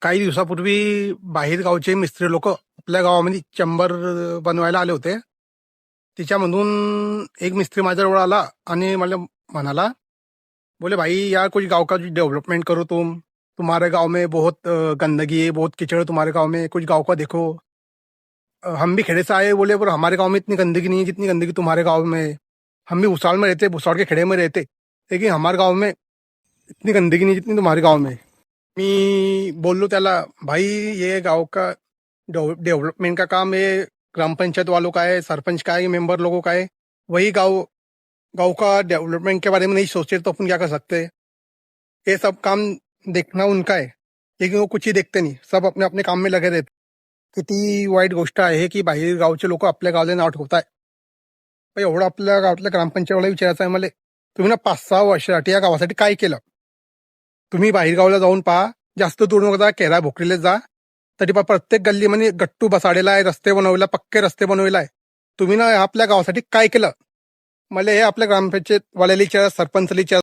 काही दिवसापूर्वी बाहेर गावचे मिस्त्री लोक आपल्या गावामध्ये चेंबर बनवायला आले होते. तिच्यामधून एक मिस्त्री माझ्याजवळ आला आणि मला म्हणाला, बोले भाई यार कुछ गांव का डेवलपमेंट करो तुम्हारे गांव में बहुत गंदगी है, बहुत कीचड़ है तुम्हारे गांव में, कुछ गांव का देखो. हम भी खेड़े से आए, बोले पर हमारे गांव में इतनी गंदगी नहीं है जितनी गंदगी तुम्हारे गांव में है. हम भी भुसावल में रहते, भुसावल के खेड़े में रहते, लेकिन हमारे गांव में इतनी गंदगी नहीं जितनी तुम्हारे गांव में है. मी बोललो त्याला, भाई ये गांव का डेवलपमेंट का काम है ग्रामपंचायत वालों का है, सरपंच का है, मेंबर लोगों का है. वही गांव गांव का डेवलपमेंट के बारे में नहीं सोचते तो अपन क्या कर सकते हैं. ये सब काम देखना उनका है, लेकिन वो कुछ ही देखते नाही, सब अपने अपने काम में लगे रहते. किती वाईट गोष्ट आहे की बाहेर गावचे लोक आपल्या गावाला नाव ठेवताय. पण एवढं आपल्या गावातल्या ग्रामपंचायतला विचारायचं आहे मला, तुम्ही ना 5-6 वर्षासाठी या गावासाठी काय केलं. तुम्ही बाहेर गावाला जाऊन पहा, जास्त दूर नको जा, केरा भोकरीला जा, तरी पण प्रत्येक गल्लीमध्ये गट्टू बसाडेला आहे, रस्ते बनवले, पक्के रस्ते बनवले आहे. तुम्ही ना आपल्या गावासाठी काय केलं. मला हे आपल्या ग्रामपंचायत वाल्याला विचारा, सरपंचला विचारा.